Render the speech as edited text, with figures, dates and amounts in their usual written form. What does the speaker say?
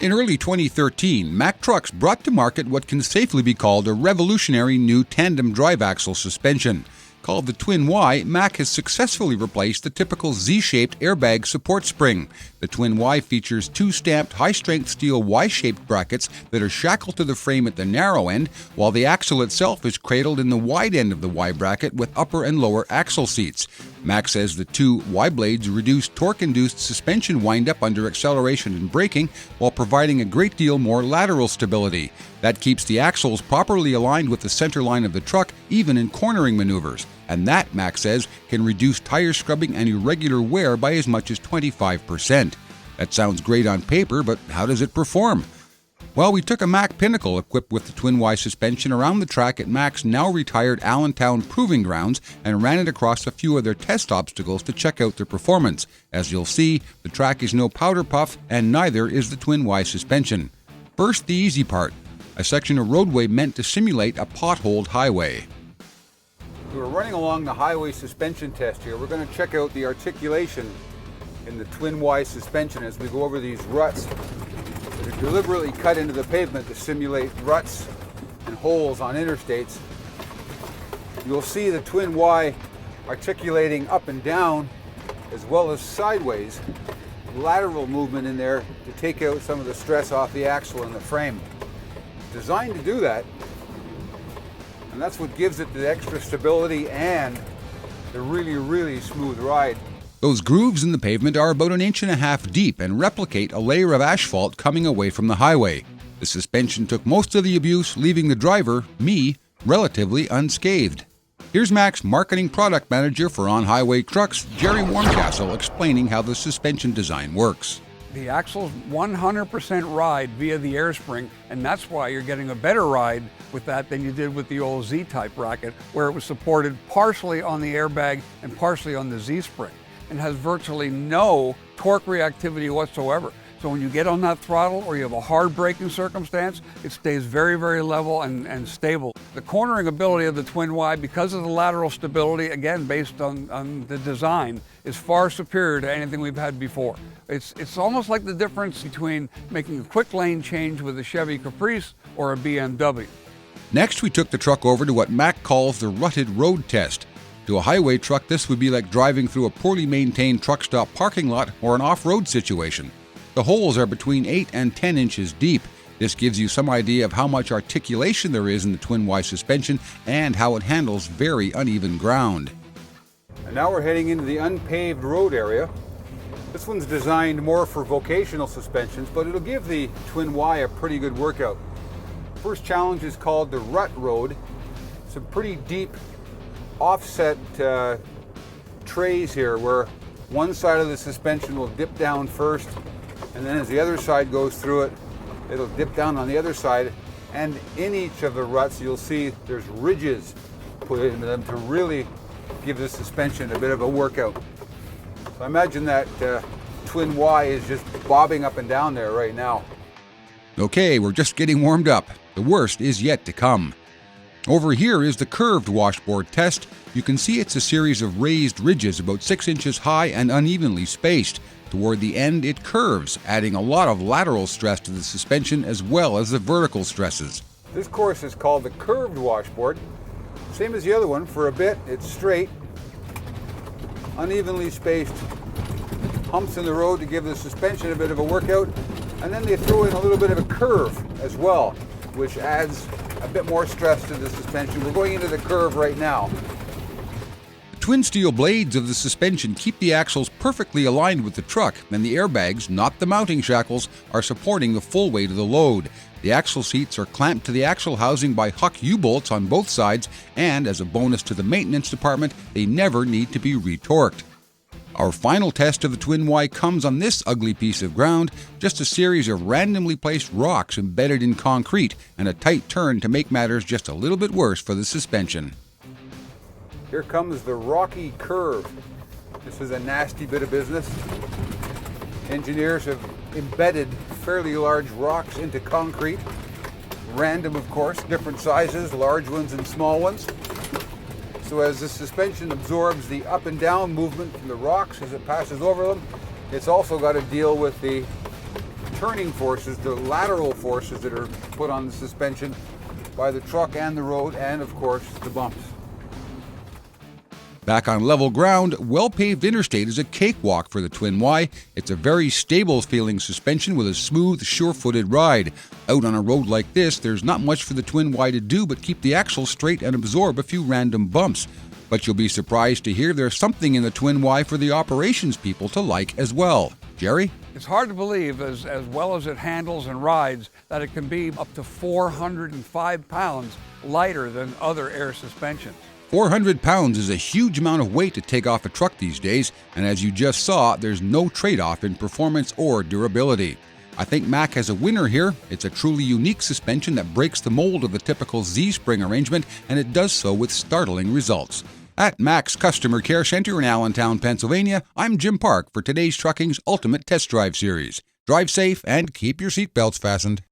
In early 2013, Mack Trucks brought to market what can safely be called a revolutionary new tandem drive axle suspension. Called the Twin Y, Mack has successfully replaced the typical Z-shaped airbag support spring. The Twin Y features two stamped high-strength steel Y-shaped brackets that are shackled to the frame at the narrow end, while the axle itself is cradled in the wide end of the Y bracket with upper and lower axle seats. Mack says the two Y blades reduce torque-induced suspension wind-up under acceleration and braking, while providing a great deal more lateral stability. That keeps the axles properly aligned with the center line of the truck, even in cornering maneuvers. And that, Mack says, can reduce tire scrubbing and irregular wear by as much as 25%. That sounds great on paper, but how does it perform? Well, we took a Mack Pinnacle equipped with the Twin Y suspension around the track at Mack's now retired Allentown Proving Grounds and ran it across a few of their test obstacles to check out their performance. As you'll see, the track is no powder puff, and neither is the Twin Y suspension. First, the easy part, a section of roadway meant to simulate a potholed highway. We're running along the highway suspension test here. We're going to check out the articulation in the Twin Y suspension as we go over these ruts that are deliberately cut into the pavement to simulate ruts and holes on interstates. You'll see the Twin Y articulating up and down as well as sideways, lateral movement in there to take out some of the stress off the axle and the frame. Designed to do that, and that's what gives it the extra stability and the really smooth ride. Those grooves in the pavement are about 1.5 inches deep and replicate a layer of asphalt coming away from the highway. The suspension took most of the abuse, leaving the driver, me, relatively unscathed. Here's Mack's marketing product manager for on-highway trucks, Jerry Warmcastle, explaining how the suspension design works. The axle's 100% ride via the air spring, and that's why you're getting a better ride with that than you did with the old Z-type bracket, where it was supported partially on the airbag and partially on the Z-spring, and has virtually no torque reactivity whatsoever. So when you get on that throttle or you have a hard braking circumstance, it stays very level and stable. The cornering ability of the Twin Y, because of the lateral stability, again based on the design, is far superior to anything we've had before. It's almost like the difference between making a quick lane change with a Chevy Caprice or a BMW. Next, we took the truck over to what Mack calls the Rutted road test. To a highway truck, this would be like driving through a poorly maintained truck stop parking lot or an off-road situation. The holes are between 8 and 10 inches deep. This gives you some idea of how much articulation there is in the Twin Y suspension and how it handles very uneven ground. And now we're heading into the unpaved road area. This one's designed more for vocational suspensions, but it'll give the Twin Y a pretty good workout. First challenge is called the Rut Road. Some pretty deep offset trays here where one side of the suspension will dip down first, and then as the other side goes through it, it'll dip down on the other side. And in each of the ruts, you'll see there's ridges put into them to really give the suspension a bit of a workout. So I imagine that Twin Y is just bobbing up and down there right now. Okay, we're just getting warmed up. The worst is yet to come. Over here is the curved washboard test. You can see it's a series of raised ridges about 6 inches high and unevenly spaced. Toward the end, it curves, adding a lot of lateral stress to the suspension as well as the vertical stresses. This course is called the curved washboard. Same as the other one. For a bit, it's straight, unevenly spaced humps in the road to give the suspension a bit of a workout, and then they throw in a little bit of a curve as well, which adds a bit more stress to the suspension. We're going into the curve right now. The twin steel blades of the suspension keep the axles perfectly aligned with the truck, and the airbags, not the mounting shackles, are supporting the full weight of the load. The axle seats are clamped to the axle housing by Huck U-bolts on both sides, and as a bonus to the maintenance department, they never need to be retorqued. Our final test of the Twin Y comes on this ugly piece of ground, just a series of randomly placed rocks embedded in concrete and a tight turn to make matters just a little bit worse for the suspension. Here comes the rocky curve. This is a nasty bit of business. Engineers have embedded fairly large rocks into concrete. Random, of course, different sizes, large ones and small ones. So as the suspension absorbs the up and down movement from the rocks as it passes over them, it's also got to deal with the turning forces, the lateral forces that are put on the suspension by the truck and the road, and of course the bumps. Back on level ground, well-paved interstate is a cakewalk for the Twin Y. It's a very stable feeling suspension with a smooth, sure-footed ride. Out on a road like this, there's not much for the Twin Y to do but keep the axle straight and absorb a few random bumps. But you'll be surprised to hear there's something in the Twin Y for the operations people to like as well. Jerry? It's hard to believe, as well as it handles and rides, that it can be up to 405 pounds lighter than other air suspensions. 400 pounds is a huge amount of weight to take off a truck these days, and as you just saw, there's no trade-off in performance or durability. I think Mack has a winner here. It's a truly unique suspension that breaks the mold of the typical Z-spring arrangement, and it does so with startling results. At Mack's Customer Care Center in Allentown, Pennsylvania, I'm Jim Park for today's Trucking's Ultimate Test Drive Series. Drive safe and keep your seatbelts fastened.